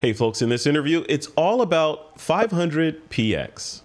Hey folks, in this interview, it's all about 500px.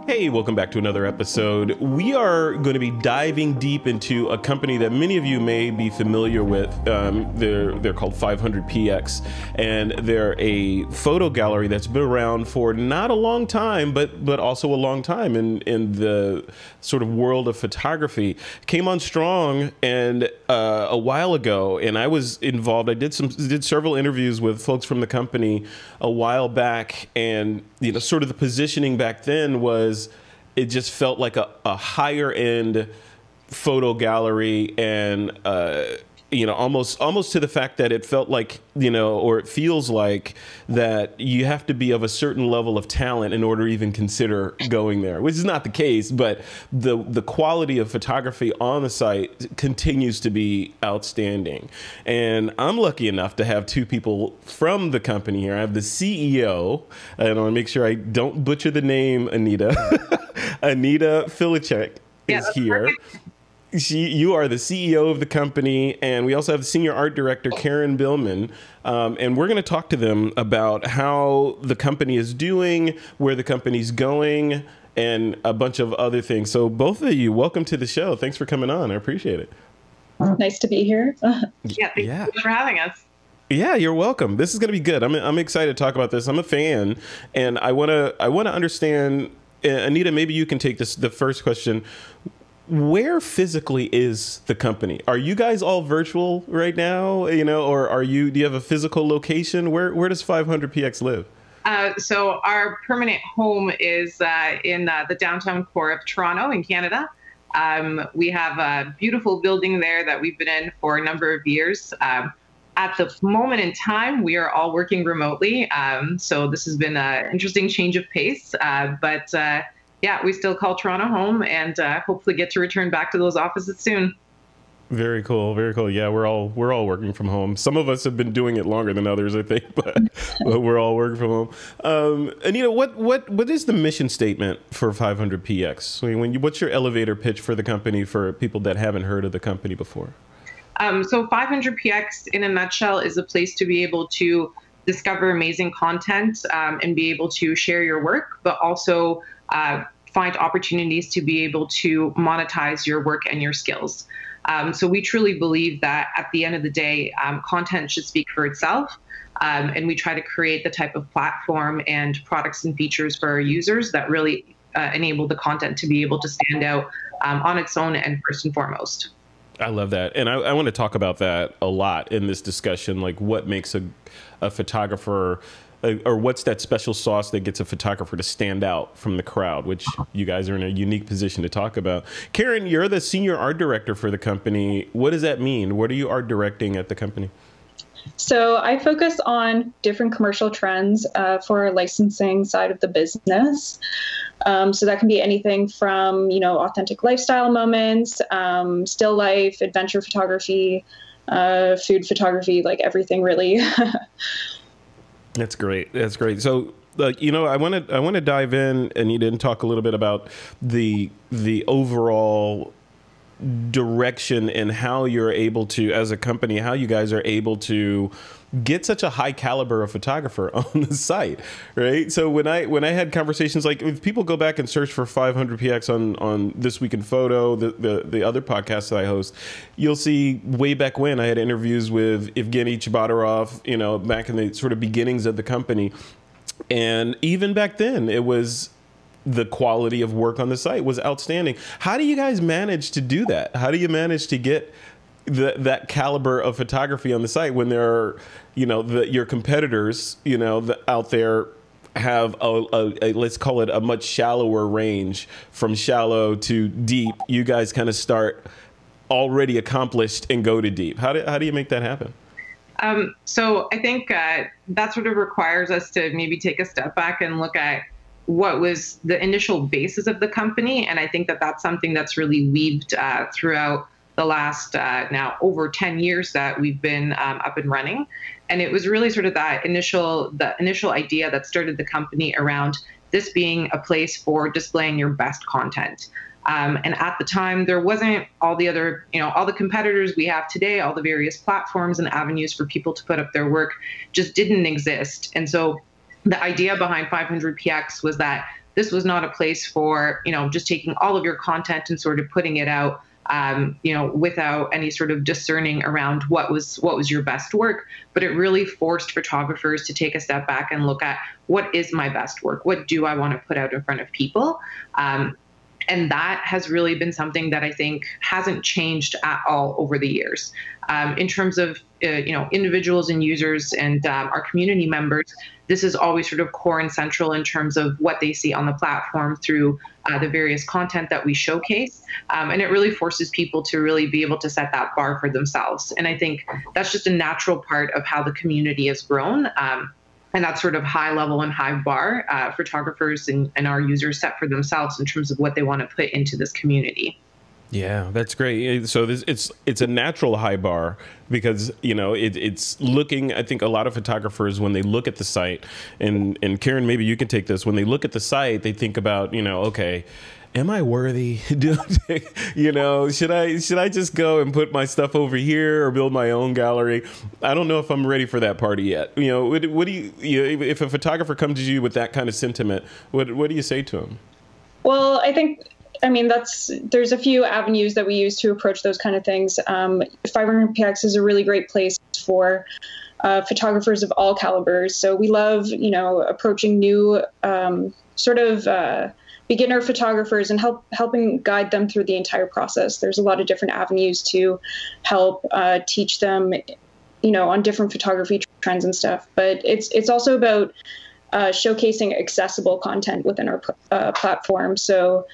Hey, welcome back to another episode. We are going to be diving deep into a company that many of you may be familiar with. They're called 500px, and they're a photo gallery that's been around for not a long time, but also a long time in the sort of world of photography. Came on strong and a while ago, and I was involved. I did several interviews with folks from the company a while back, and sort of the positioning back then was, it just felt like a higher end photo gallery, and almost to the fact that it felt like, or it feels like that you have to be of a certain level of talent in order to even consider going there, which is not the case, but the quality of photography on the site continues to be outstanding. And I'm lucky enough to have two people from the company here. I have the CEO, and I want to make sure I don't butcher the name, Aneta. Aneta Filiciak is here. Perfect. You are the CEO of the company, and we also have the senior art director, Karen Biilmann, and we're going to talk to them about how the company is doing, where the company's going, and a bunch of other things. So both of you, welcome to the show. Thanks for coming on. I appreciate it. Nice to be here. Thank you for having us. Yeah, you're welcome. This is going to be good. I'm excited to talk about this. I'm a fan, and I want to understand. Aneta, maybe you can take the first question. Where physically is the company? Are you guys all virtual right now, or do you have a physical location? Where does 500px live? So our permanent home is in the downtown core of Toronto in Canada. We have a beautiful building there that we've been in for a number of years. At the moment in time, we are all working remotely. So this has been an interesting change of pace, but yeah, we still call Toronto home, and hopefully get to return back to those offices soon. Very cool, very cool. Yeah, we're all working from home. Some of us have been doing it longer than others, I think, but we're all working from home. Aneta, what is the mission statement for 500px? I mean, what's your elevator pitch for the company for people that haven't heard of the company before? So 500px, in a nutshell, is a place to be able to discover amazing content and be able to share your work, but also find opportunities to be able to monetize your work and your skills. So we truly believe that at the end of the day, content should speak for itself. And we try to create the type of platform and products and features for our users that really enable the content to be able to stand out on its own and first and foremost. I love that. And I want to talk about that a lot in this discussion, like what makes a photographer, or what's that special sauce that gets a photographer to stand out from the crowd, which you guys are in a unique position to talk about. Karen, you're the senior art director for the company. What does that mean? What are you art directing at the company? So I focus on different commercial trends for our licensing side of the business. So that can be anything from, authentic lifestyle moments, still life, adventure photography, food photography, like everything really. That's great. That's great. So, I want to dive in, and you didn't talk a little bit about the overall direction and how you're able to, as a company, how you guys are able to get such a high caliber of photographer on the site, right? So when I had conversations, like if people go back and search for 500px on This Week in Photo, the other podcasts that I host, you'll see way back when I had interviews with Evgeny Chabatarov, back in the sort of beginnings of the company. And even back then, it was the quality of work on the site was outstanding. How do you guys manage to do that? How do you manage to get that caliber of photography on the site when there are, your competitors, out there have a let's call it a much shallower range, from shallow to deep? You guys kind of start already accomplished and go to deep. How do you make that happen? So I think that sort of requires us to maybe take a step back and look at what was the initial basis of the company. And I think that that's something that's really weaved throughout the last now over 10 years that we've been up and running. And it was really sort of the initial idea that started the company around this being a place for displaying your best content. And at the time, there wasn't all the other, all the competitors we have today, all the various platforms and avenues for people to put up their work just didn't exist. And so the idea behind 500px was that this was not a place for, just taking all of your content and sort of putting it out, without any sort of discerning around what was your best work, but it really forced photographers to take a step back and look at what is my best work? What do I want to put out in front of people? And that has really been something that I think hasn't changed at all over the years. In terms of, individuals and users and our community members, this is always sort of core and central in terms of what they see on the platform through the various content that we showcase. And it really forces people to really be able to set that bar for themselves. And I think that's just a natural part of how the community has grown. And that sort of high level and high bar photographers and our users set for themselves in terms of what they want to put into this community. Yeah, that's great. So it's a natural high bar because, it's looking, I think a lot of photographers, when they look at the site, and Karen, maybe you can take this, when they look at the site, they think about, okay, am I worthy? Should I just go and put my stuff over here or build my own gallery? I don't know if I'm ready for that party yet. What do you, if a photographer comes to you with that kind of sentiment, what do you say to them? Well, there's a few avenues that we use to approach those kind of things. 500px is a really great place for photographers of all calibers. So we love, approaching new beginner photographers and helping guide them through the entire process. There's a lot of different avenues to help teach them, on different photography trends and stuff. But it's also about showcasing accessible content within our platform. So,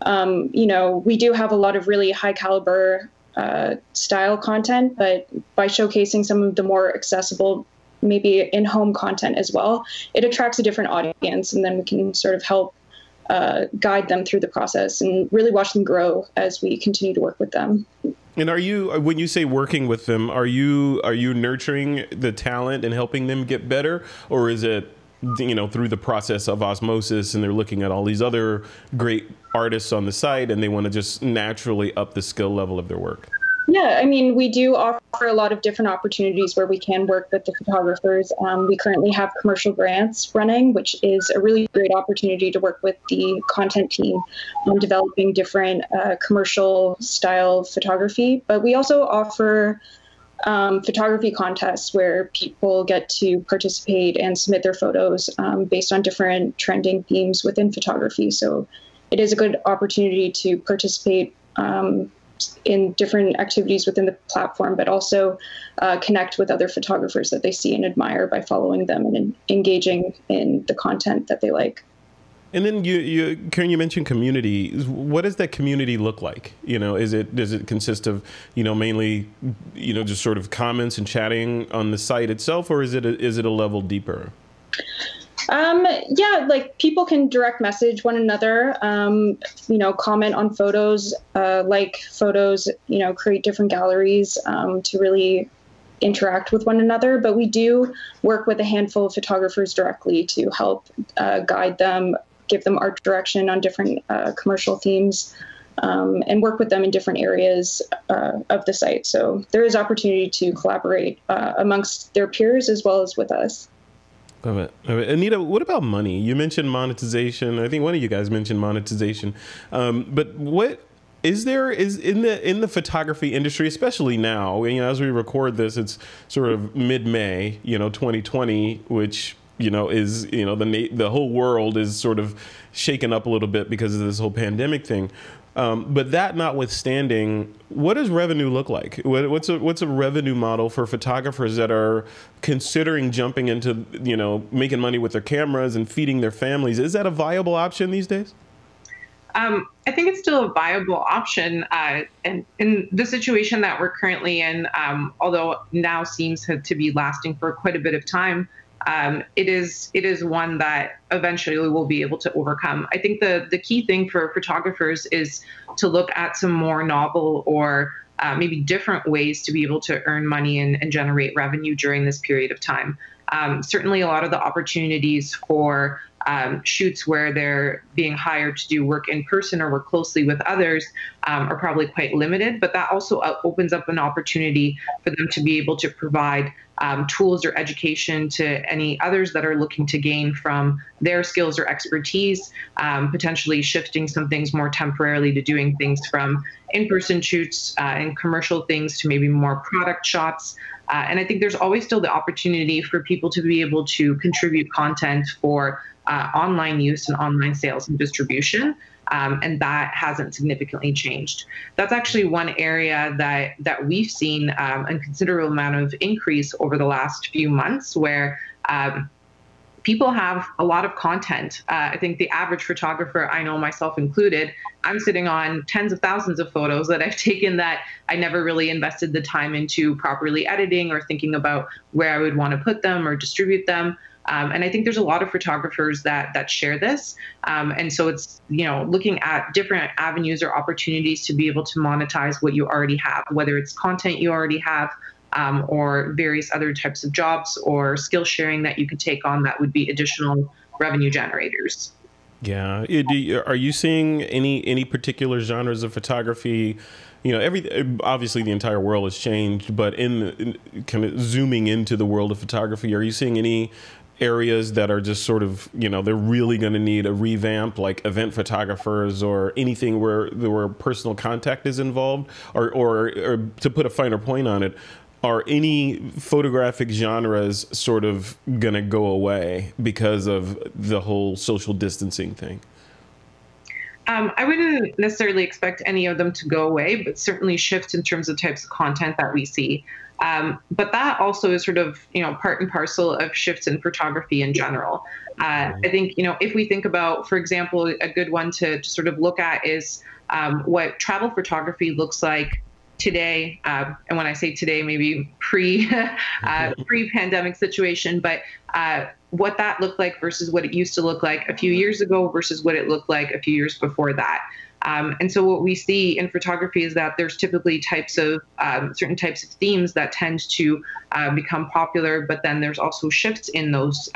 we do have a lot of really high caliber style content, but by showcasing some of the more accessible, maybe in-home content as well, it attracts a different audience, and then we can sort of help guide them through the process and really watch them grow as we continue to work with them. And when you say working with them, are you nurturing the talent and helping them get better, or is it, through the process of osmosis and they're looking at all these other great artists on the site and they want to just naturally up the skill level of their work? Yeah, we do offer a lot of different opportunities where we can work with the photographers. We currently have commercial grants running, which is a really great opportunity to work with the content team on developing different commercial style photography. But we also offer photography contests where people get to participate and submit their photos based on different trending themes within photography. So it is a good opportunity to participate in different activities within the platform, but also connect with other photographers that they see and admire by following them and engaging in the content that they like. And then Karen, you mentioned community. What does that community look like? Does it consist of, mainly, just sort of comments and chatting on the site itself, or is it a level deeper? People can direct message one another, comment on photos, like photos, create different galleries to really interact with one another. But we do work with a handful of photographers directly to help guide them, give them art direction on different commercial themes, and work with them in different areas of the site. So there is opportunity to collaborate amongst their peers as well as with us. Love it. Aneta, what about money? You mentioned monetization. I think one of you guys mentioned monetization. But what is in the photography industry, especially now, as we record this, it's sort of mid-May, 2020, which is, the whole world is sort of shaken up a little bit because of this whole pandemic thing. But that notwithstanding, what does revenue look like? What's a revenue model for photographers that are considering jumping into, making money with their cameras and feeding their families? Is that a viable option these days? I think it's still a viable option. And in the situation that we're currently in, although now seems to be lasting for quite a bit of time, it is one that eventually we'll be able to overcome. I think the key thing for photographers is to look at some more novel or maybe different ways to be able to earn money and generate revenue during this period of time. Certainly a lot of the opportunities for shoots where they're being hired to do work in person or work closely with others are probably quite limited. But that also opens up an opportunity for them to be able to provide tools or education to any others that are looking to gain from their skills or expertise, potentially shifting some things more temporarily to doing things from in-person shoots and commercial things to maybe more product shots. And I think there's always still the opportunity for people to be able to contribute content for online use and online sales and distribution. And that hasn't significantly changed. That's actually one area that we've seen a considerable amount of increase over the last few months, where people have a lot of content. I think the average photographer, I know myself included, I'm sitting on tens of thousands of photos that I've taken that I never really invested the time into properly editing or thinking about where I would want to put them or distribute them. And I think there's a lot of photographers that share this. And so it's, looking at different avenues or opportunities to be able to monetize what you already have, whether it's content you already have, or various other types of jobs or skill sharing that you could take on that would be additional revenue generators. Yeah. Are you seeing any particular genres of photography? Obviously the entire world has changed, but in kind of zooming into the world of photography, are you seeing any areas that are just sort of, they're really going to need a revamp, like event photographers or anything where personal contact is involved? Or to put a finer point on it, are any photographic genres sort of going to go away because of the whole social distancing thing? I wouldn't necessarily expect any of them to go away, but certainly shift in terms of types of content that we see. But that also is sort of, part and parcel of shifts in photography in general. I think, if we think about, for example, a good one to sort of look at is what travel photography looks like today. And when I say today, maybe pre-pandemic situation, but what that looked like versus what it used to look like a few years ago versus what it looked like a few years before that. And so what we see in photography is that there's typically certain types of themes that tend to become popular, but then there's also shifts in those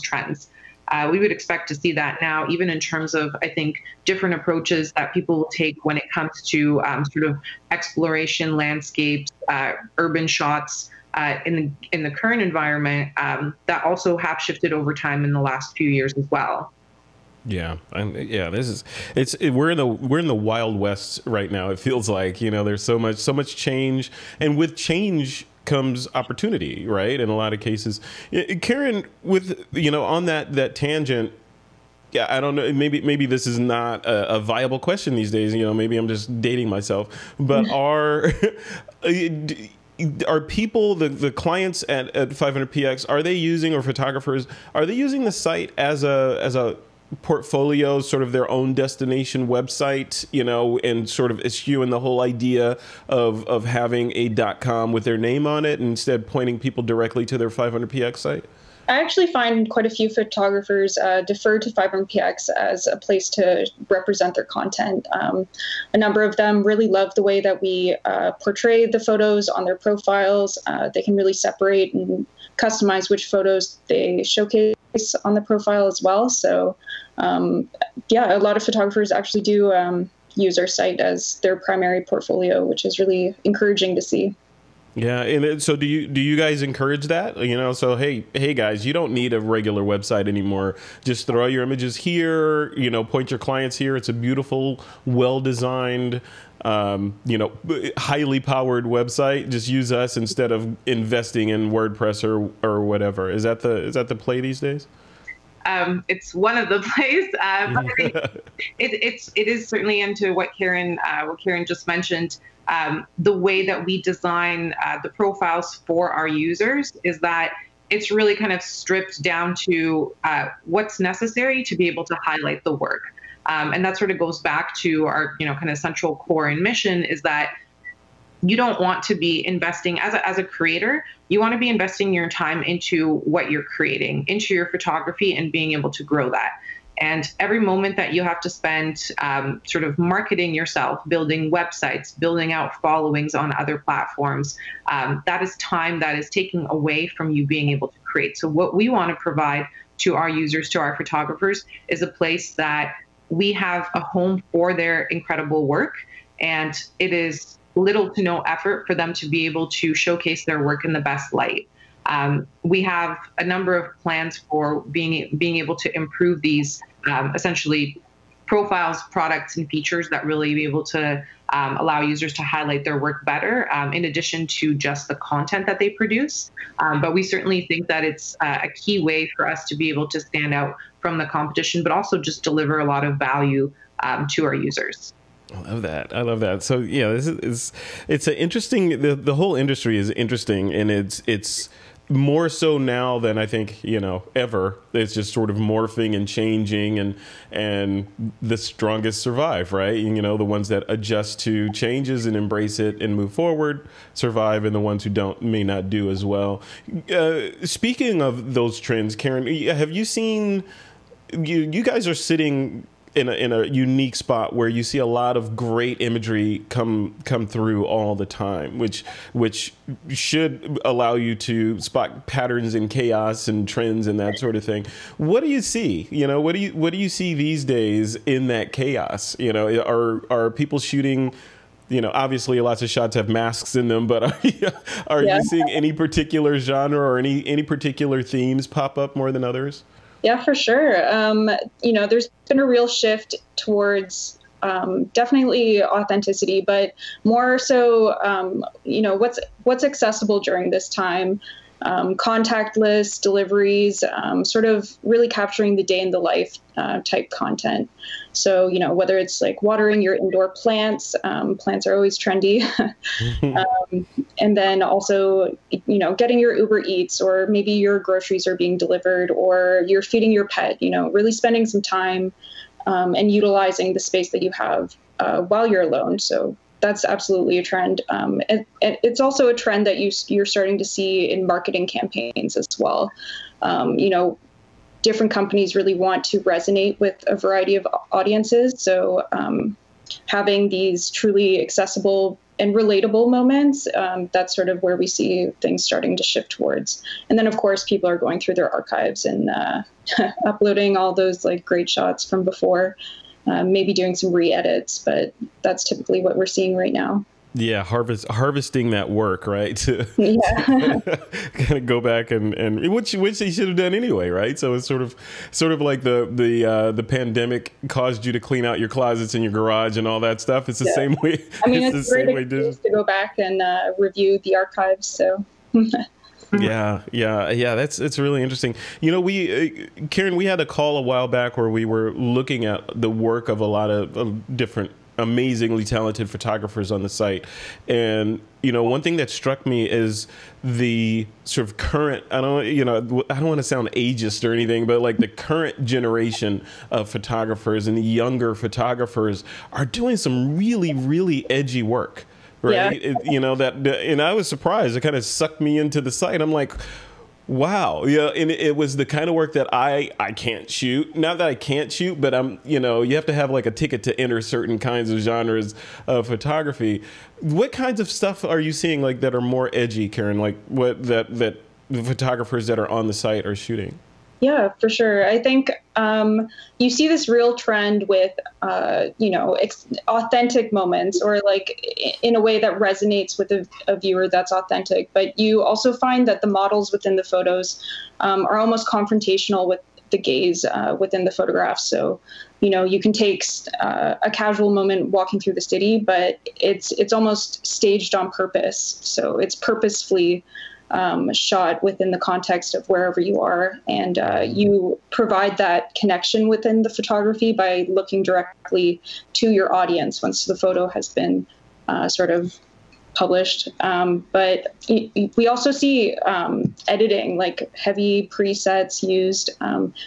trends. We would expect to see that now, even in terms of, I think, different approaches that people will take when it comes to sort of exploration, landscapes, urban shots in the current environment that also have shifted over time in the last few years as well. Yeah, we're in the Wild West right now. It feels like, there's so much change, and with change comes opportunity, right? In a lot of cases. Karen, with, on that tangent, yeah, I don't know, maybe this is not a viable question these days, maybe I'm just dating myself, but are people, the clients at 500px, are they using, or photographers, are they using the site as a portfolio, sort of their own destination website, and sort of eschewing the whole idea of having a .com with their name on it, and instead pointing people directly to their 500px site? I actually find quite a few photographers defer to 500px as a place to represent their content. A number of them really love the way that we portray the photos on their profiles. They can really separate and customize which photos they showcase on the profile as well. So a lot of photographers actually do use our site as their primary portfolio, which is really encouraging to see. Yeah, and so do you guys encourage that? So hey guys, you don't need a regular website anymore. Just throw your images here. Point your clients here. It's a beautiful, well-designed, highly powered website. Just use us instead of investing in WordPress or whatever. Is that the play these days? It's one of the plays, but I think it is certainly into what Karen just mentioned. The way that we design the profiles for our users is that it's really kind of stripped down to what's necessary to be able to highlight the work. And that sort of goes back to our, kind of central core and mission is that you don't want to be investing as a creator. You want to be investing your time into what you're creating, into your photography, and being able to grow that. And every moment that you have to spend sort of marketing yourself, building websites, building out followings on other platforms, that is time that is taking away from you being able to create. So what we want to provide to our users, to our photographers, is a place that we have a home for their incredible work. And it is little to no effort for them to be able to showcase their work in the best light. We have a number of plans for being able to improve these essentially profiles, products, and features that really be able to allow users to highlight their work better, in addition to just the content that they produce. But we certainly think that it's a key way for us to be able to stand out from the competition, but also just deliver a lot of value to our users. I love that. I love that. So yeah, it's an interesting. The whole industry is interesting, and it's more so now than I think ever. It's just sort of morphing and changing, and the strongest survive, right? The ones that adjust to changes and embrace it and move forward survive, and the ones who don't may not do as well. Speaking of those trends, Karen, have you seen? You guys are sitting in a unique spot where you see a lot of great imagery come through all the time, which should allow you to spot patterns and chaos and trends and that sort of thing. What do you see? What do you see these days in that chaos? Are people shooting? Obviously lots of shots have masks in them, but are you seeing any particular genre or any particular themes pop up more than others? Yeah, for sure. There's been a real shift towards definitely authenticity, but more so, what's accessible during this time. Contactless deliveries, sort of really capturing the day in the life type content. So, whether it's like watering your indoor plants, plants are always trendy. And then also, getting your Uber Eats, or maybe your groceries are being delivered, or you're feeding your pet, really spending some time and utilizing the space that you have while you're alone. So that's absolutely a trend. And it's also a trend that you're starting to see in marketing campaigns as well. Different companies really want to resonate with a variety of audiences. So having these truly accessible and relatable moments, that's sort of where we see things starting to shift towards. And then, of course, people are going through their archives and uploading all those great shots from before. Maybe doing some re-edits, but that's typically what we're seeing right now. Yeah, harvesting that work, right? Yeah. Kind of go back and which they should have done anyway, right? So it's sort of like the pandemic caused you to clean out your closets and your garage and all that stuff. It's the same way. I mean, it's a great excuse to go back and review the archives. So. Yeah. It's really interesting. Karen, we had a call a while back where we were looking at the work of a lot of different amazingly talented photographers on the site. And, one thing that struck me is the sort of current, I don't want to sound ageist or anything, but the current generation of photographers and the younger photographers are doing some really, really edgy work. Right. Yeah. And I was surprised. It kind of sucked me into the site. I'm like, wow. Yeah. And it was the kind of work that I can't shoot. Not that I can't shoot, but you have to have a ticket to enter certain kinds of genres of photography. What kinds of stuff are you seeing that are more edgy, Karen? What that the photographers that are on the site are shooting? Yeah, for sure. I think you see this real trend with, authentic moments, or in a way that resonates with a viewer that's authentic. But you also find that the models within the photos are almost confrontational with the gaze within the photographs. So, you can take a casual moment walking through the city, but it's almost staged on purpose. So it's purposefully shot within the context of wherever you are. And you provide that connection within the photography by looking directly to your audience once the photo has been sort of published. But we also see editing, heavy presets used.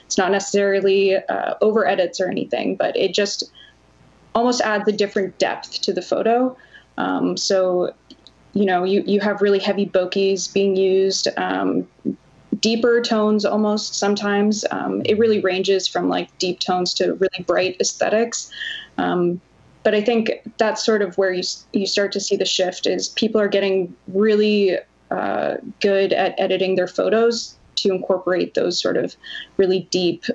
It's not necessarily over edits or anything, but it just almost adds a different depth to the photo. So you have really heavy bokeys being used, deeper tones almost sometimes. It really ranges from deep tones to really bright aesthetics. But I think that's sort of where you start to see the shift is people are getting really good at editing their photos to incorporate those sort of really deep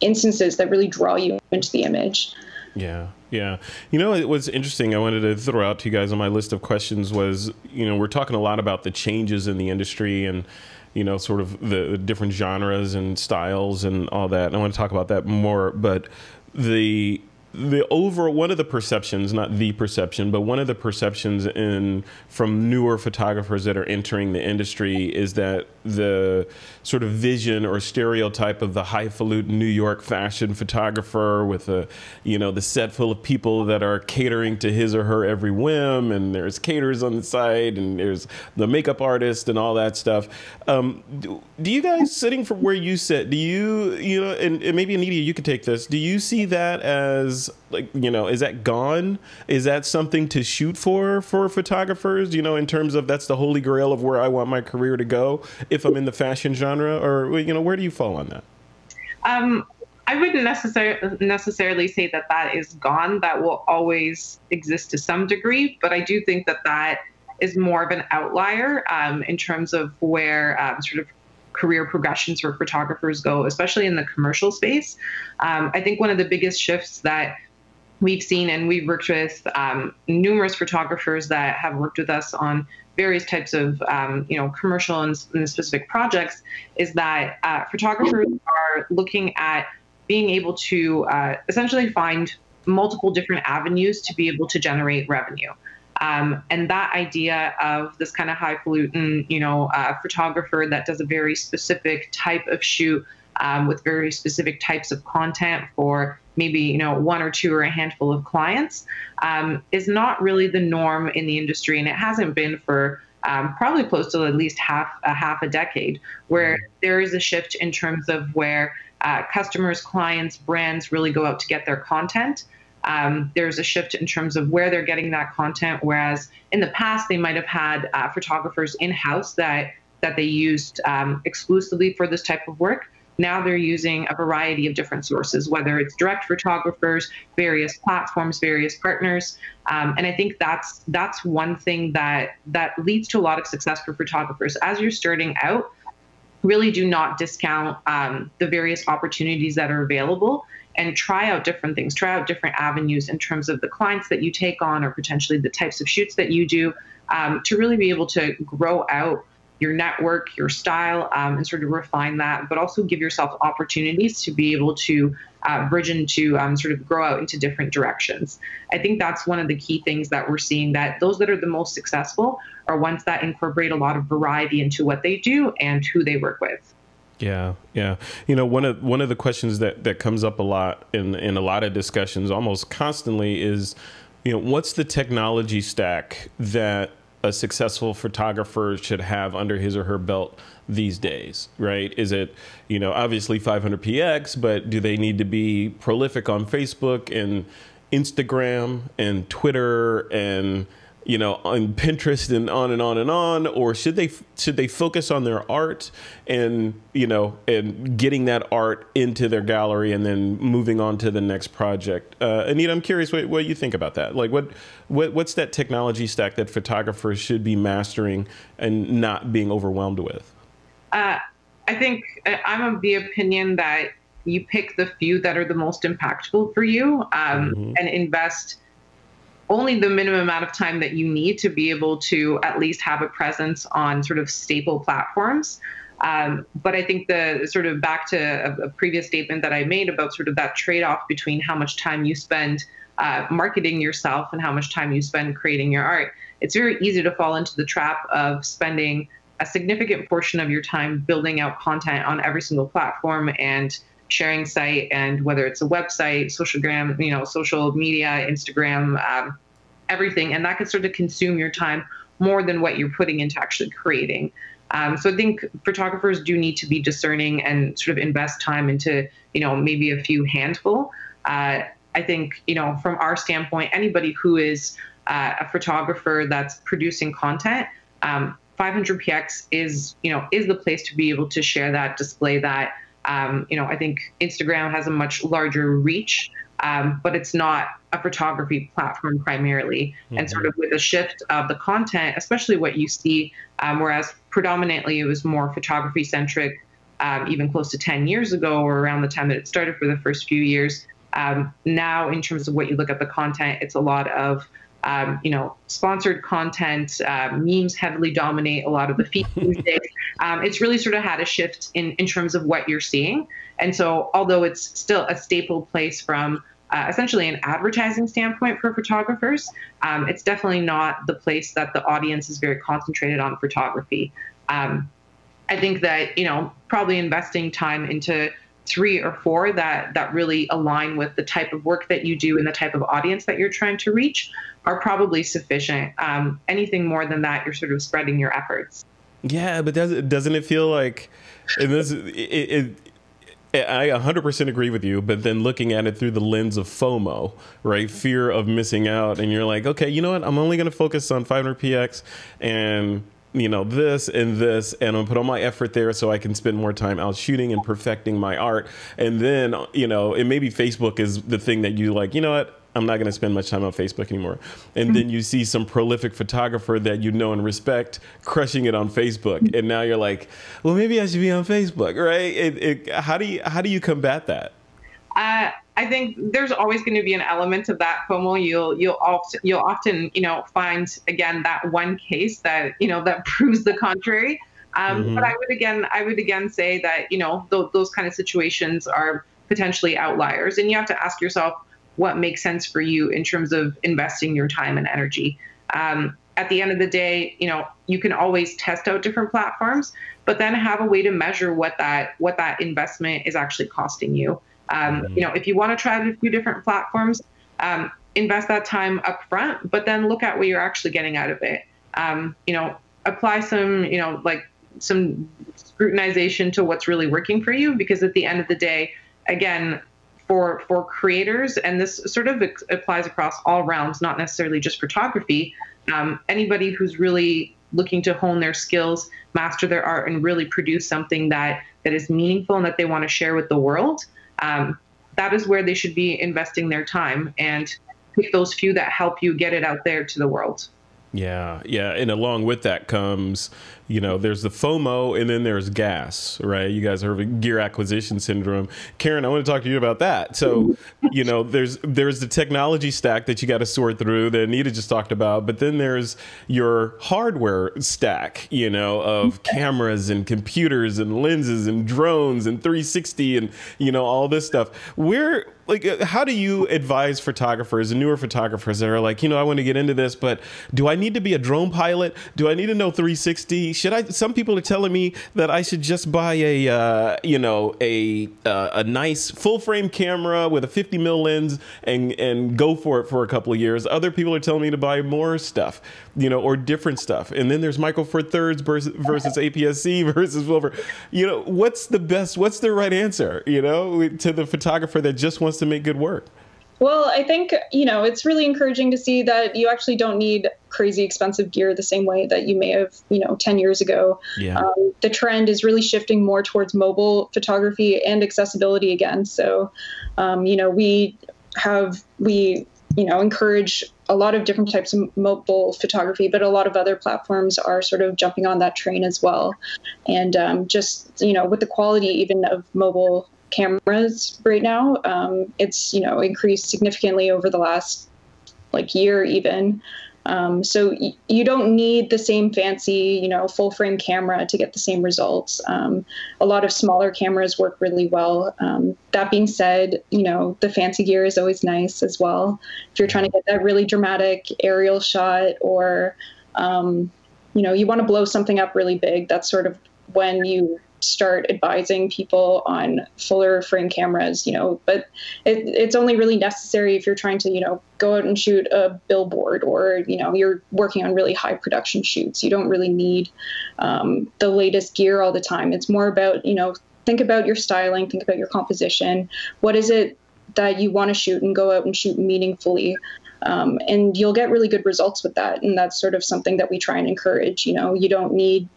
instances that really draw you into the image. Yeah. Yeah. You know, it was interesting. I wanted to throw out to you guys on my list of questions was, you know, we're talking a lot about the changes in the industry and, you know, sort of the different genres and styles and all that. And I want to talk about that more, but one of the perceptions, not the perception, but one of the perceptions from newer photographers that are entering the industry is that the sort of vision or stereotype of the highfalutin New York fashion photographer with the set full of people that are catering to his or her every whim, and there's caterers on the side, and there's the makeup artist and all that stuff. Do you guys, sitting from where you sit, do you and maybe Aneta, you could take this, do you see that as, like, you know, is that gone? Is that something to shoot for photographers, you know, in terms of that's the holy grail of where I want my career to go if I'm in the fashion genre? Or, you know, where do you fall on that? I wouldn't necessarily say that is gone. That will always exist to some degree, but I do think that is more of an outlier in terms of where sort of career progressions for photographers go, especially in the commercial space. I think one of the biggest shifts that we've seen, and we've worked with numerous photographers that have worked with us on various types of commercial and specific projects, is that photographers are looking at being able to essentially find multiple different avenues to be able to generate revenue. And that idea of this kind of highfalutin, photographer that does a very specific type of shoot with very specific types of content for maybe, one or two or a handful of clients is not really the norm in the industry. And it hasn't been for probably close to at least half a decade, where there is a shift in terms of where customers, clients, brands really go out to get their content. There's a shift in terms of where they're getting that content, whereas in the past they might have had photographers in-house that they used exclusively for this type of work. Now they're using a variety of different sources, whether it's direct photographers, various platforms, various partners. And I think that's one thing that leads to a lot of success for photographers. As you're starting out, really do not discount the various opportunities that are available, and try out different things, try out different avenues in terms of the clients that you take on or potentially the types of shoots that you do, to really be able to grow out your network, your style, and sort of refine that, but also give yourself opportunities to be able to bridge into sort of grow out into different directions. I think that's one of the key things that we're seeing, that those that are the most successful are ones that incorporate a lot of variety into what they do and who they work with. Yeah. Yeah. You know, one of the questions that comes up a lot in a lot of discussions almost constantly is, what's the technology stack that a successful photographer should have under his or her belt these days, right? Is it, obviously 500px, but do they need to be prolific on Facebook and Instagram and Twitter and, on Pinterest and on and on and on? Or should they focus on their art and, and getting that art into their gallery and then moving on to the next project? Aneta, I'm curious what you think about that. Like what's that technology stack that photographers should be mastering and not being overwhelmed with? I think I'm of the opinion that you pick the few that are the most impactful for you, and invest only the minimum amount of time that you need to be able to at least have a presence on sort of staple platforms. But I think the sort of back to a previous statement that I made about sort of that trade-off between how much time you spend marketing yourself and how much time you spend creating your art, it's very easy to fall into the trap of spending a significant portion of your time building out content on every single platform and sharing site, and whether it's a website, social media, Instagram, everything. And that could sort of consume your time more than what you're putting into actually creating. So I think photographers do need to be discerning and sort of invest time into, maybe a few handful. I think, from our standpoint, anybody who is a photographer that's producing content, 500px is the place to be able to share that, display that. I think Instagram has a much larger reach, but it's not a photography platform primarily. Mm-hmm. And sort of with the shift of the content, especially what you see, whereas predominantly it was more photography centric, even close to 10 years ago, or around the time that it started for the first few years. Now, in terms of what you look at the content, it's a lot of sponsored content. Memes heavily dominate a lot of the feed these days. It's really sort of had a shift in terms of what you're seeing. And so, although it's still a staple place from essentially an advertising standpoint for photographers, it's definitely not the place that the audience is very concentrated on photography. I think that, probably investing time into 3 or 4 that really align with the type of work that you do and the type of audience that you're trying to reach are probably sufficient. Anything more than that, you're sort of spreading your efforts. Yeah, but doesn't it feel like, and this, I 100% agree with you, but then looking at it through the lens of FOMO, right? Fear of missing out. And you're like, okay, you know what? I'm only going to focus on 500px and this and this, and I'll put all my effort there so I can spend more time out shooting and perfecting my art. And then, and maybe Facebook is the thing that you like, you know what? I'm not going to spend much time on Facebook anymore. And then you see some prolific photographer that you know and respect crushing it on Facebook. And now you're like, well, maybe I should be on Facebook, right? How do you combat that? I think there's always going to be an element of that FOMO. You'll often find again that one case that that proves the contrary. But I would again say that those kind of situations are potentially outliers, and you have to ask yourself what makes sense for you in terms of investing your time and energy. At the end of the day, you can always test out different platforms, but then have a way to measure what that investment is actually costing you. If you want to try a few different platforms, invest that time up front, but then look at what you're actually getting out of it. Apply some, some scrutinization to what's really working for you, because at the end of the day, again, for creators, and this sort of applies across all realms, not necessarily just photography, anybody who's really looking to hone their skills, master their art, and really produce something that is meaningful and that they want to share with the world, that is where they should be investing their time, and pick those few that help you get it out there to the world. Yeah. And along with that comes, there's the FOMO, and then there's gas, right? You guys heard of gear acquisition syndrome. Karen, I want to talk to you about that. So, there's the technology stack that you got to sort through that Aneta just talked about, but then there's your hardware stack, of cameras and computers and lenses and drones and 360 and, all this stuff. How do you advise photographers and newer photographers that are like, I want to get into this, but do I need to be a drone pilot? Do I need to know 360? Some people are telling me that I should just buy a nice full frame camera with a 50mm lens and go for it for a couple of years. Other people are telling me to buy more stuff, or different stuff. And then there's Micro Four Thirds versus APS-C versus Wilbur. What's the right answer, to the photographer that just wants to make good work? Well, I think, it's really encouraging to see that you actually don't need crazy expensive gear the same way that you may have, 10 years ago. Yeah. The trend is really shifting more towards mobile photography and accessibility again. So, we encourage a lot of different types of mobile photography, but a lot of other platforms are sort of jumping on that train as well. And with the quality even of mobile cameras right now, it's increased significantly over the last year even. So you don't need the same fancy full frame camera to get the same results. A lot of smaller cameras work really well. That being said, the fancy gear is always nice as well. If you're trying to get that really dramatic aerial shot, or you want to blow something up really big, that's sort of when you start advising people on fuller frame cameras, but it's only really necessary if you're trying to, go out and shoot a billboard, or, you're working on really high production shoots. You don't really need the latest gear all the time. It's more about, think about your styling, think about your composition. What is it that you want to shoot, and go out and shoot meaningfully? And you'll get really good results with that. And that's sort of something that we try and encourage. You don't need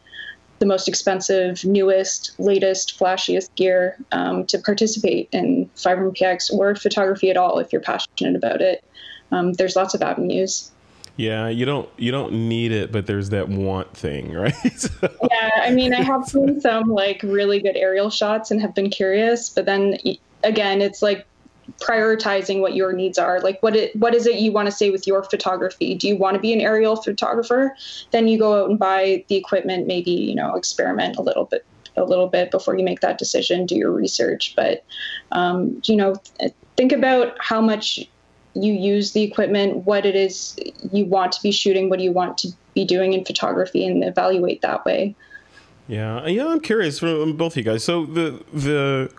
the most expensive, newest, latest, flashiest gear to participate in 500px or photography at all if you're passionate about it. There's lots of avenues. Yeah, you don't need it, but there's that want thing, right? Yeah, I mean, I have seen some like really good aerial shots and have been curious, but then again, it's like prioritizing what your needs are. Like what is it you want to say with your photography? Do you want to be an aerial photographer? Then you go out and buy the equipment, maybe, experiment a little bit before you make that decision, do your research. But, think about how much you use the equipment, what it is you want to be shooting, what do you want to be doing in photography, and evaluate that way. Yeah. I'm curious from both of you guys. So the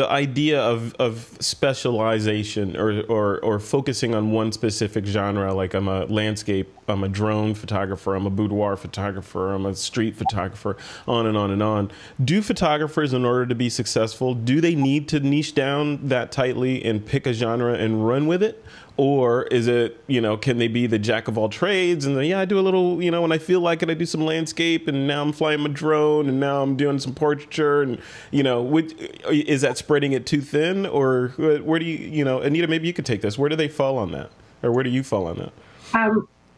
idea of specialization or focusing on one specific genre, like I'm a landscape, I'm a drone photographer, I'm a boudoir photographer, I'm a street photographer, on and on and on. Do photographers, in order to be successful, do they need to niche down that tightly and pick a genre and run with it? Or is it, can they be the jack of all trades and I do a little, when I feel like it, I do some landscape, and now I'm flying my drone, and now I'm doing some portraiture, and, is that spreading it too thin? Or where do you, Aneta, maybe you could take this. Where do they fall on that? Or where do you fall on that?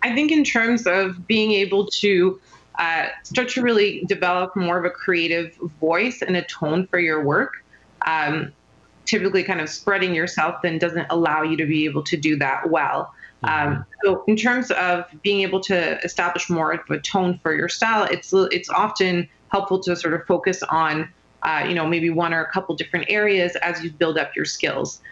I think in terms of being able to start to really develop more of a creative voice and a tone for your work, typically kind of spreading yourself then doesn't allow you to be able to do that well. So in terms of being able to establish more of a tone for your style, it's often helpful to sort of focus on, maybe one or a couple different areas as you build up your skills.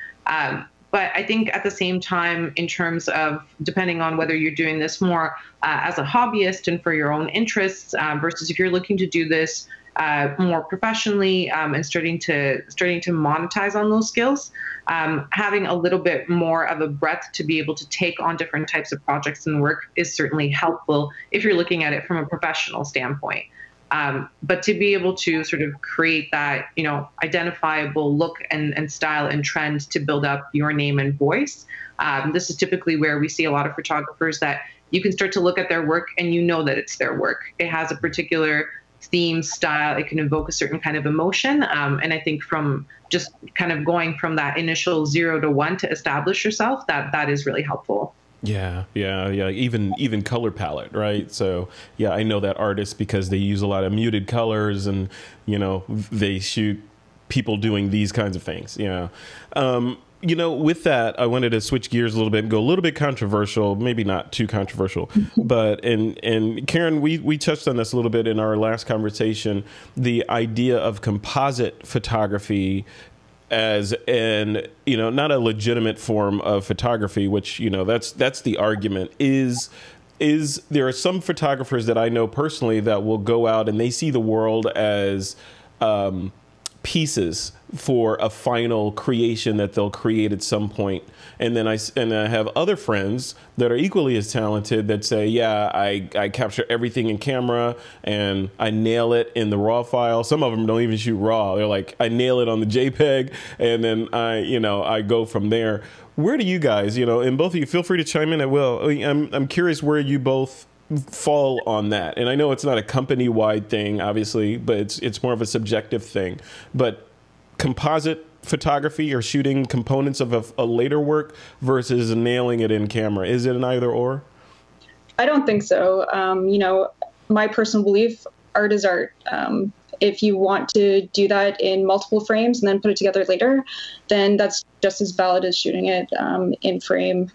But I think at the same time, in terms of depending on whether you're doing this more as a hobbyist and for your own interests, versus if you're looking to do this more professionally and starting to monetize on those skills, having a little bit more of a breadth to be able to take on different types of projects and work is certainly helpful if you're looking at it from a professional standpoint. But to be able to sort of create that, identifiable look and style and trend to build up your name and voice, this is typically where we see a lot of photographers that you can start to look at their work and that it's their work. It has a particular theme, style, it can evoke a certain kind of emotion. And I think from just kind of going from that initial 0 to 1 to establish yourself, that is really helpful. Yeah. Even color palette, right? So yeah, I know that artists because they use a lot of muted colors, and they shoot people doing these kinds of things. Yeah. With that, I wanted to switch gears a little bit and go a little bit controversial, maybe not too controversial, but and Karen, we touched on this a little bit in our last conversation, the idea of composite photography as an, not a legitimate form of photography, which, that's the argument, is there are some photographers that I know personally that will go out and they see the world as pieces for a final creation that they'll create at some point. And then I have other friends that are equally as talented that say, yeah, I capture everything in camera and I nail it in the RAW file. Some of them don't even shoot RAW. They're like, I nail it on the JPEG, and then I go from there. Where do you guys, and both of you, feel free to chime in at will. I'm curious where you both fall on that. And I know it's not a company-wide thing, obviously, but it's more of a subjective thing. But composite photography or shooting components of a later work versus nailing it in camera, is it an either or? I don't think so. My personal belief, art is art. If you want to do that in multiple frames and then put it together later, then that's just as valid as shooting it in frame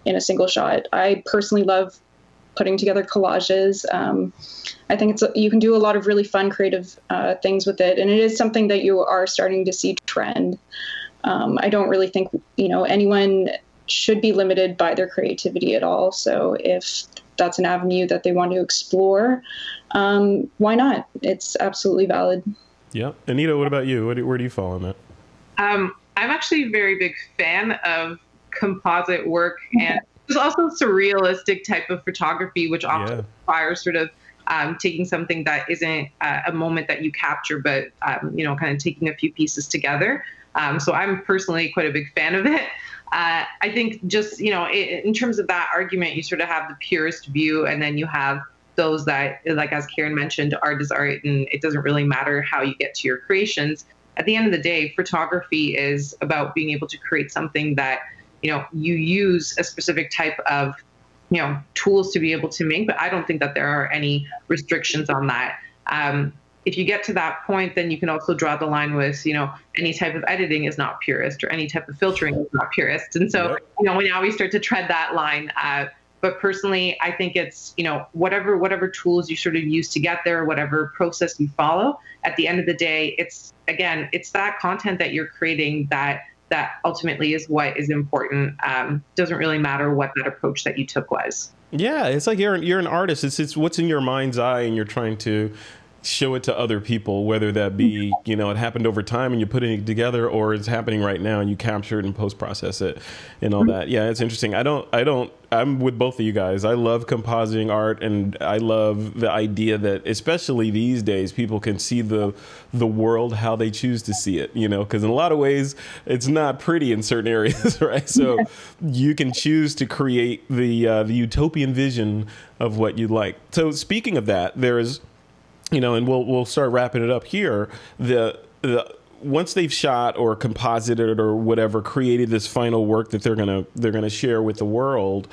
in a single shot. I personally love putting together collages. I think you can do a lot of really fun, creative things with it. And it is something that you are starting to see trend. I don't really think, anyone should be limited by their creativity at all. So if that's an avenue that they want to explore, why not? It's absolutely valid. Yeah. Aneta, what about you? Where do you fall on that? I'm actually a very big fan of composite work, and there's also surrealistic type of photography, which often requires sort of taking something that isn't a moment that you capture, but, kind of taking a few pieces together. So I'm personally quite a big fan of it. I think just, in terms of that argument, you sort of have the purist view, and then you have those that, like, as Karen mentioned, art is art, and it doesn't really matter how you get to your creations. At the end of the day, photography is about being able to create something that you use a specific type of, tools to be able to make, but I don't think that there are any restrictions on that. If you get to that point, then you can also draw the line with, any type of editing is not purist or any type of filtering is not purist. And so, now we start to tread that line. But personally, I think it's, whatever tools you sort of use to get there, whatever process you follow, at the end of the day, it's that content that you're creating that ultimately is what is important. Doesn't really matter what that approach that you took was. Yeah, it's like you're an artist. It's what's in your mind's eye, and you're trying to show it to other people, whether that be, it happened over time and you're putting it together, or it's happening right now and you capture it and post-process it and all that. Yeah, it's interesting. I'm with both of you guys. I love compositing art, and I love the idea that, especially these days, people can see the world how they choose to see it, because in a lot of ways it's not pretty in certain areas, right? So you can choose to create the utopian vision of what you like. So speaking of that, there's and we'll start wrapping it up here. The once they've shot or composited or whatever, created this final work that they're gonna share with the world.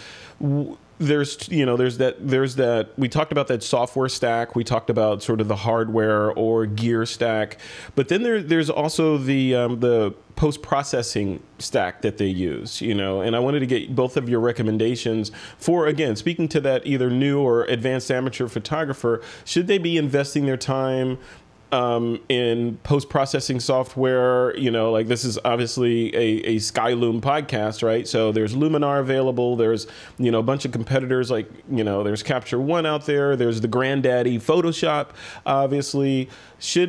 There's that we talked about that software stack. We talked about sort of the hardware or gear stack, but then there's also the post-processing stack that they use, and I wanted to get both of your recommendations for, again, speaking to that either new or advanced amateur photographer. Should they be investing their time in post-processing software? Like, this is obviously a Skyloom podcast, right? So there's Luminar available. There's, a bunch of competitors, like, there's Capture One out there. There's the granddaddy Photoshop, obviously.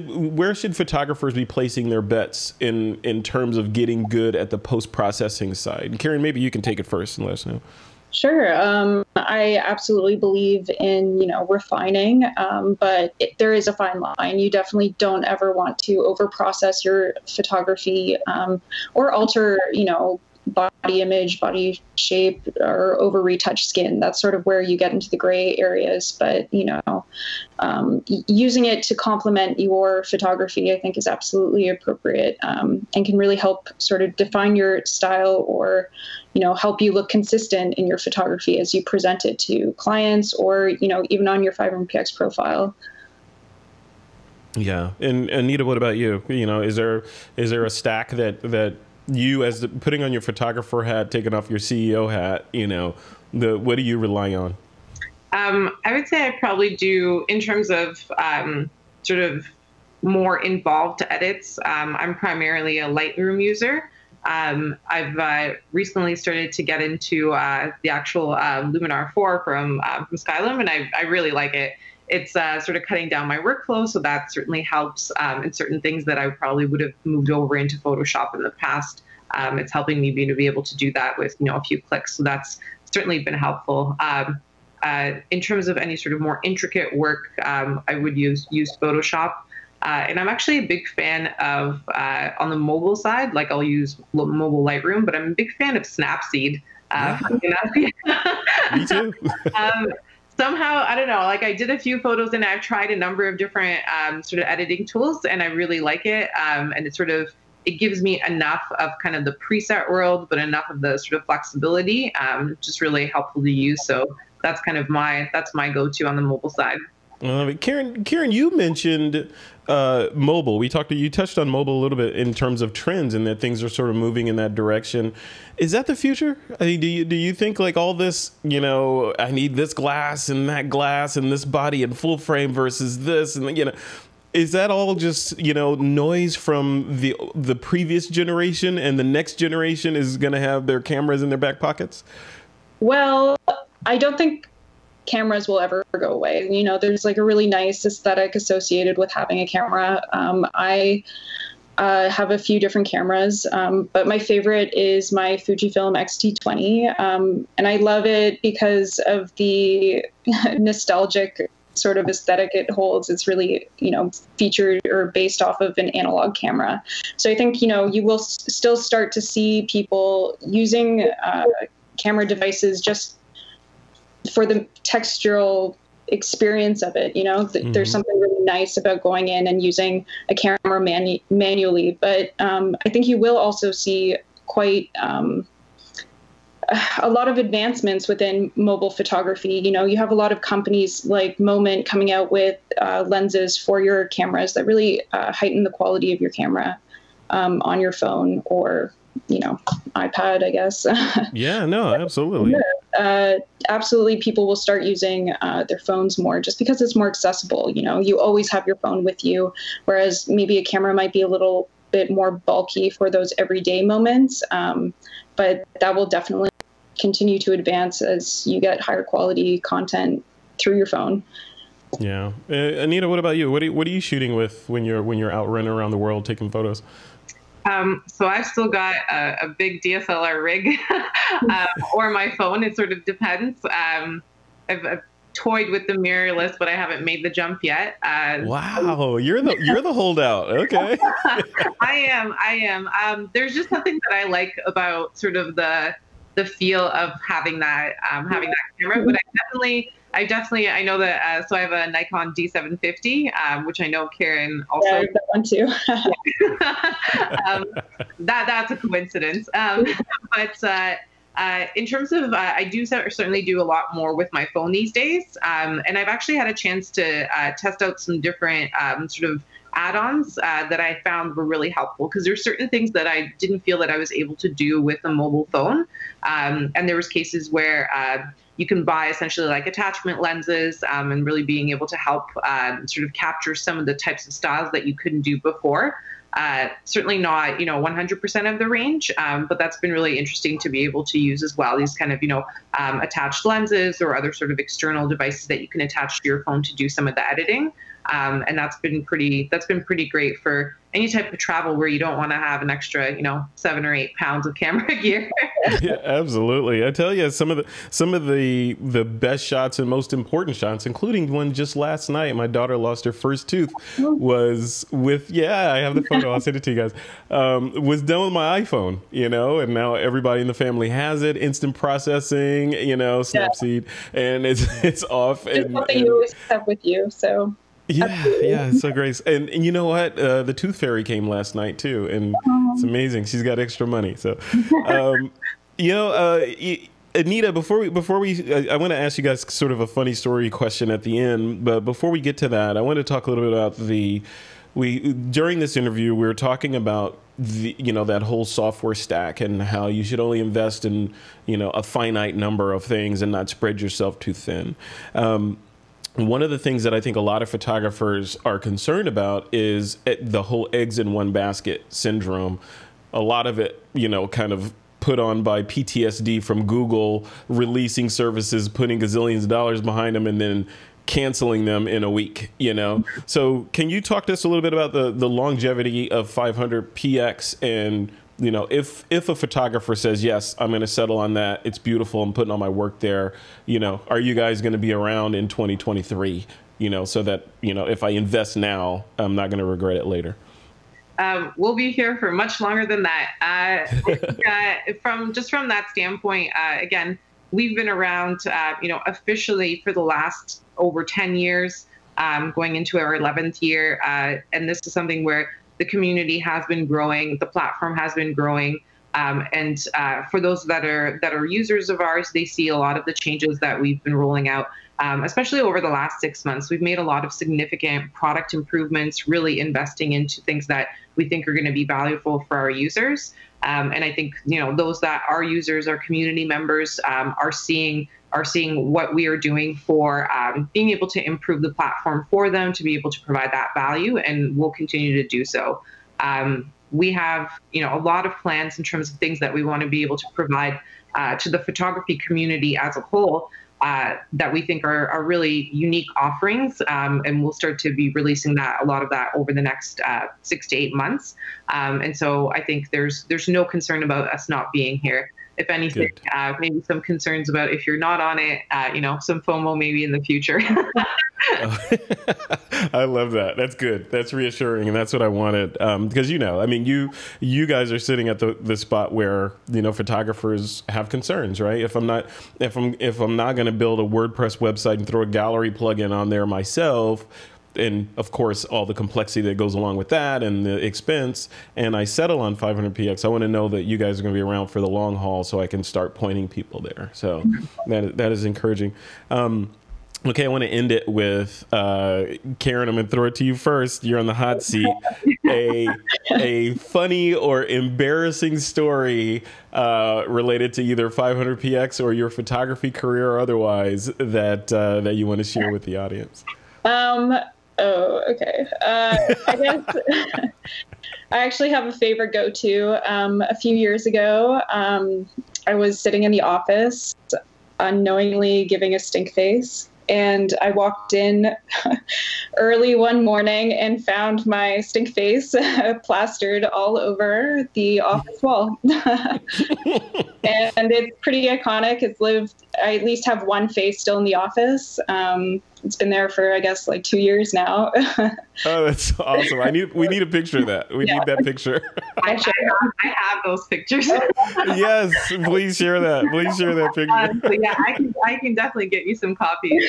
Where should photographers be placing their bets in terms of getting good at the post-processing side? And Karen, maybe you can take it first and let us know. Sure. I absolutely believe in, refining, but there is a fine line. You definitely don't ever want to overprocess your photography or alter, body image, body shape, or over retouch skin. That's sort of where you get into the gray areas. But, using it to complement your photography, I think, is absolutely appropriate and can really help sort of define your style, or help you look consistent in your photography as you present it to clients, or, even on your 500px profile. Yeah. And Aneta, what about you? Is there a stack that you, as putting on your photographer hat, taking off your CEO hat, what do you rely on? I would say I probably do, in terms of sort of more involved edits. I'm primarily a Lightroom user. I've recently started to get into the actual Luminar 4 from Skyloom, and I really like it. It's sort of cutting down my workflow, so that certainly helps in certain things that I probably would have moved over into Photoshop in the past. It's helping me be able to do that with a few clicks, so that's certainly been helpful. In terms of any sort of more intricate work, I would use Photoshop. And I'm actually a big fan of, on the mobile side, like I'll use mobile Lightroom, but I'm a big fan of Snapseed. Me too. Somehow, I don't know, like I did a few photos and I've tried a number of different sort of editing tools, and I really like it. And it gives me enough of kind of the preset world, but enough of the sort of flexibility, just really helpful to use. So that's kind of my go-to on the mobile side. Karen, you mentioned mobile. You touched on mobile a little bit in terms of trends, and that things are sort of moving in that direction. Is that the future? I mean, do you think like all this, I need this glass and that glass and this body and full frame versus this, and is that all just, noise from the previous generation, and the next generation is going to have their cameras in their back pockets? Well, I don't think cameras will ever go away. There's like a really nice aesthetic associated with having a camera. I have a few different cameras, but my favorite is my Fujifilm X-T20. And I love it because of the nostalgic sort of aesthetic it holds. It's really, featured or based off of an analog camera. So I think, you will still start to see people using camera devices just for the textural experience of it. There's something really nice about going in and using a camera manually. But I think you will also see quite a lot of advancements within mobile photography. You know, you have a lot of companies like Moment coming out with lenses for your cameras that really heighten the quality of your camera on your phone or, you know, iPad, I guess. Yeah, no, absolutely. Absolutely, people will start using their phones more just because it's more accessible. You know, you always have your phone with you, whereas maybe a camera might be a little bit more bulky for those everyday moments. But that will definitely continue to advance as you get higher quality content through your phone. Yeah. Aneta, what about you? What are you shooting with when you're out running around the world taking photos? So I've still got a big DSLR rig or my phone. It sort of depends. I've toyed with the mirrorless, but I haven't made the jump yet. Wow, you're the holdout. Okay. I am. There's just something that I like about sort of the feel of having that camera. But I know that. So I have a Nikon D750, which I know Karen also. Yeah, that one too. That's a coincidence. But in terms of, I do certainly do a lot more with my phone these days. And I've actually had a chance to test out some different sort of add-ons that I found were really helpful, because there's certain things that I didn't feel that I was able to do with a mobile phone. And there was cases where you can buy essentially like attachment lenses and really being able to help sort of capture some of the types of styles that you couldn't do before. Certainly not, 100% of the range, but that's been really interesting to be able to use as well. These kind of, attached lenses or other sort of external devices that you can attach to your phone to do some of the editing. And that's been pretty great for any type of travel where you don't want to have an extra, 7 or 8 pounds of camera gear. Yeah, absolutely. I tell you, some of the best shots and most important shots, including one just last night, my daughter lost her first tooth, was with, I have the photo, I'll send it to you guys, was done with my iPhone, and now everybody in the family has it, instant processing, Snapseed, and it's off. It's something you always have with you, so. Yeah, it's so great. And you know what? The Tooth Fairy came last night too, and it's amazing. She's got extra money. So, Aneta, before we, I want to ask you guys sort of a funny story question at the end. But before we get to that, I want to talk a little bit about during this interview, we were talking about that whole software stack and how you should only invest in, a finite number of things and not spread yourself too thin. One of the things that I think a lot of photographers are concerned about is the whole eggs in one basket syndrome. A lot of it, kind of put on by PTSD from Google releasing services, putting gazillions of dollars behind them, and then canceling them in a week, So can you talk to us a little bit about the longevity of 500px and if a photographer says, yes, I'm going to settle on that, it's beautiful, I'm putting all my work there, are you guys going to be around in 2023, so that, if I invest now, I'm not going to regret it later? We'll be here for much longer than that. From that standpoint, again, we've been around, officially for the last over 10 years, going into our 11th year. And this is something where the community has been growing, the platform has been growing, and for those that are users of ours, they see a lot of the changes that we've been rolling out, especially over the last 6 months. We've made a lot of significant product improvements, really investing into things that we think are going to be valuable for our users. And I think those that are users, our community members, are seeing what we are doing for being able to improve the platform for them, to be able to provide that value, and we'll continue to do so. We have a lot of plans in terms of things that we want to be able to provide to the photography community as a whole, that we think are really unique offerings, and we'll start to be releasing a lot of that over the next 6 to 8 months. And so I think there's no concern about us not being here. If anything, maybe some concerns about if you're not on it, some FOMO maybe in the future. I love that. That's good. That's reassuring. And that's what I wanted. Because, you guys are sitting at the spot where, photographers have concerns, right? If I'm not going to build a WordPress website and throw a gallery plugin on there myself, and of course, all the complexity that goes along with that and the expense, and I settle on 500px, I want to know that you guys are going to be around for the long haul so I can start pointing people there. So that is encouraging. Okay, I want to end it with Karen. I'm going to throw it to you first. You're on the hot seat. A funny or embarrassing story related to either 500px or your photography career or otherwise that you want to share with the audience. Oh, okay. I guess I actually have a favorite go-to. A few years ago, I was sitting in the office, unknowingly giving a stink face. And I walked in early one morning and found my stink face plastered all over the office wall. And it's pretty iconic. I at least have one face still in the office. It's been there for, I guess, like 2 years now. Oh, that's awesome. We need a picture of that. We need that picture. I have those pictures. Yes, please share that. Please share that picture. So yeah, I can definitely get you some copies.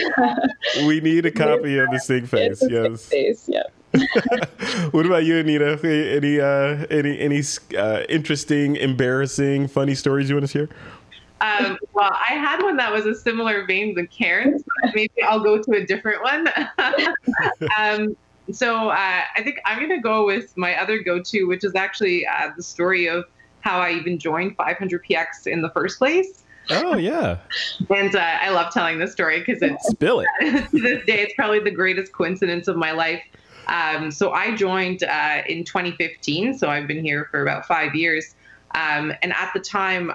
We need a copy of the stink face. Yes. Stink face, yeah. What about you, Aneta? Any interesting, embarrassing, funny stories you want to share? Well, I had one that was a similar vein than Karen's, but maybe I'll go to a different one. So I think I'm going to go with my other go-to, which is actually the story of how I even joined 500px in the first place. Oh, yeah. And I love telling this story because Spill it. To this day, it's probably the greatest coincidence of my life. So I joined in 2015, so I've been here for about 5 years. And at the time,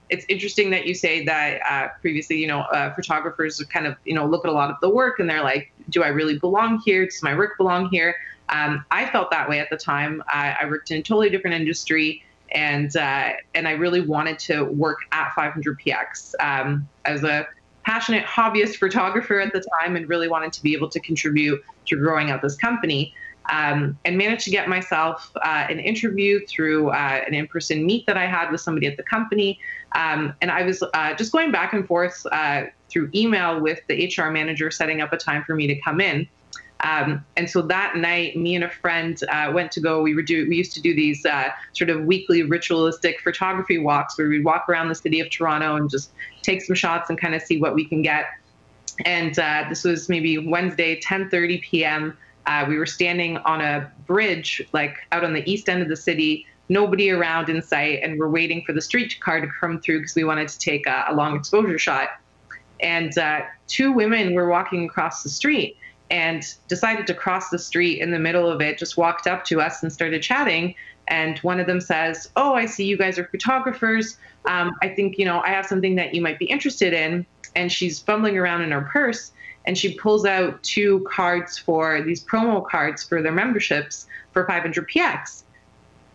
it's interesting that you say that previously, photographers kind of, look at a lot of the work and they're like, do I really belong here? Does my work belong here? I felt that way at the time. I worked in a totally different industry, and I really wanted to work at 500px. I was a passionate hobbyist photographer at the time and really wanted to be able to contribute to growing out this company. And managed to get myself an interview through an in-person meet that I had with somebody at the company. And I was just going back and forth through email with the HR manager, setting up a time for me to come in. And so that night, me and a friend went to go. We used to do these sort of weekly ritualistic photography walks where we'd walk around the city of Toronto and just take some shots and kind of see what we can get. And this was maybe Wednesday, 10:30 p.m. We were standing on a bridge, like out on the east end of the city, nobody around in sight, and we're waiting for the streetcar to come through because we wanted to take a long exposure shot. And two women were walking across the street and decided to cross the street in the middle of it, just walked up to us and started chatting. And one of them says, "Oh, I see you guys are photographers. I think, I have something that you might be interested in." And she's fumbling around in her purse, and she pulls out two cards for these promo cards for their memberships for 500px.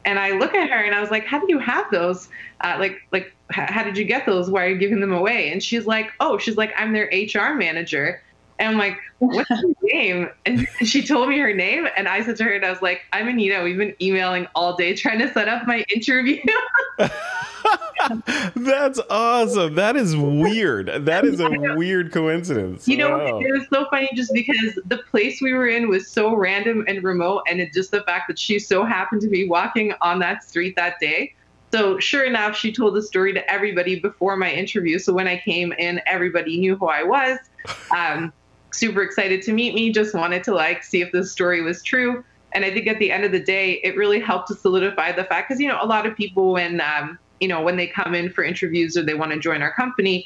And I look at her and I was like, "How do you have those? How did you get those? Why are you giving them away?" And she's like, "I'm their HR manager." And I'm like, "What's your name?" And she told me her name. And I said to her, and I was like, "I'm Aneta. We've been emailing all day trying to set up my interview." That's awesome. That is weird. That is a weird coincidence. Wow. It was so funny just because the place we were in was so random and remote, and it's just the fact that she so happened to be walking on that street that day. So sure enough, she told the story to everybody before my interview. So when I came in, everybody knew who I was. Super excited to meet me, just wanted to see if this story was true. And I think at the end of the day, it really helped to solidify the fact, because, a lot of people when they come in for interviews or they want to join our company,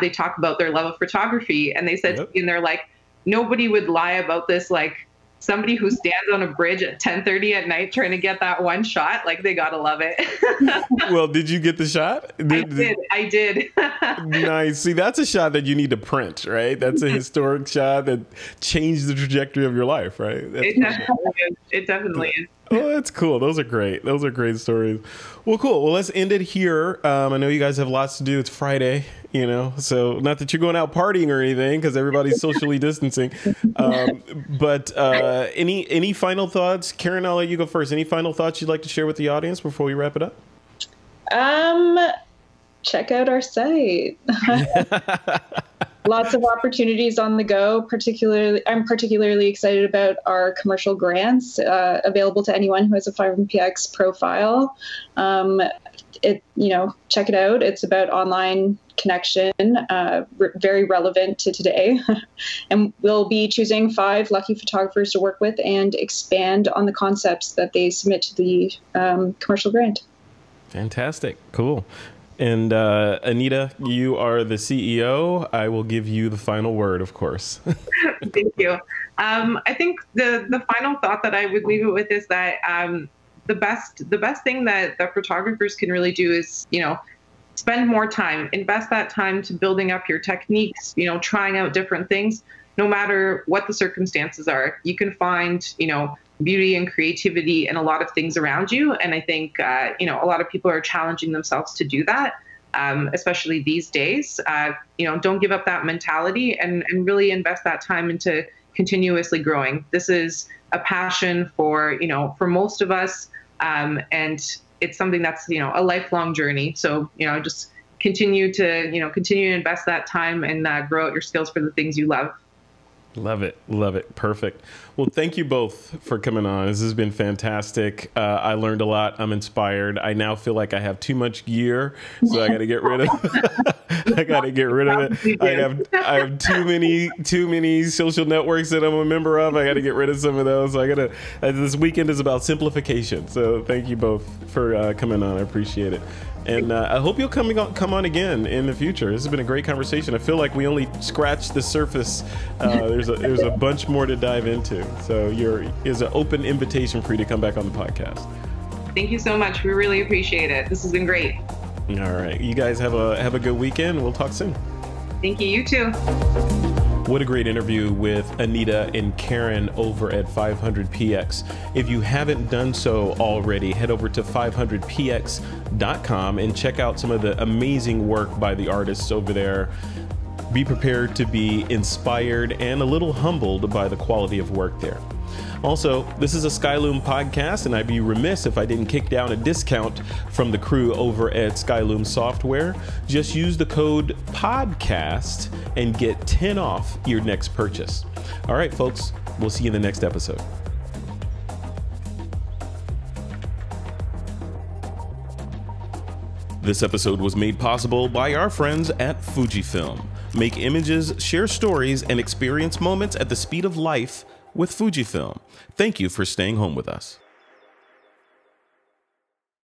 they talk about their love of photography. And they said to me, and they're like, nobody would lie about this. Like, somebody who stands on a bridge at 10:30 at night trying to get that one shot, they got to love it. Well, did you get the shot? I did. Nice. See, that's a shot that you need to print, right? That's a historic shot that changed the trajectory of your life, right? It definitely is. Oh, that's cool. Those are great. Those are great stories. Well, cool. Well, let's end it here. I know you guys have lots to do. It's Friday, so not that you're going out partying or anything because everybody's socially distancing. But any final thoughts? Karen, I'll let you go first. Any final thoughts you'd like to share with the audience before we wrap it up? Check out our site. Lots of opportunities on the go. I'm particularly excited about our commercial grants available to anyone who has a 500px profile. Check it out. It's about online connection, very relevant to today. And we'll be choosing 5 lucky photographers to work with and expand on the concepts that they submit to the commercial grant. Fantastic. Cool. And Aneta, you are the CEO. I will give you the final word, of course. Thank you. I think the final thought that I would leave it with is that the best thing that photographers can really do is, spend more time, invest that time to building up your techniques, trying out different things. No matter what the circumstances are, you can find, beauty and creativity in a lot of things around you. And I think, a lot of people are challenging themselves to do that, especially these days. Don't give up that mentality and really invest that time into continuously growing. This is a passion for most of us. And it's something that's, a lifelong journey. So, just continue to invest that time and grow out your skills for the things you love. Love it. Love it. Perfect. Well, thank you both for coming on. This has been fantastic. I learned a lot. I'm inspired. I now feel like I have too much gear, so I got to get rid of I got to get rid of it. I have too many social networks that I'm a member of. I got to get rid of some of those. So this weekend is about simplification. So thank you both for coming on. I appreciate it. And I hope you'll come on again in the future. This has been a great conversation. I feel like we only scratched the surface. There's a bunch more to dive into. So here's an open invitation for you to come back on the podcast. Thank you so much. We really appreciate it. This has been great. All right. You guys have a good weekend. We'll talk soon. Thank you. You too. What a great interview with Aneta and Karen over at 500px. If you haven't done so already, head over to 500px.com and check out some of the amazing work by the artists over there. Be prepared to be inspired and a little humbled by the quality of work there. Also, this is a Skyloom podcast, and I'd be remiss if I didn't kick down a discount from the crew over at Skyloom Software. Just use the code PODCAST and get 10 off your next purchase. All right, folks, we'll see you in the next episode. This episode was made possible by our friends at Fujifilm. Make images, share stories, and experience moments at the speed of life with Fujifilm. Thank you for staying home with us.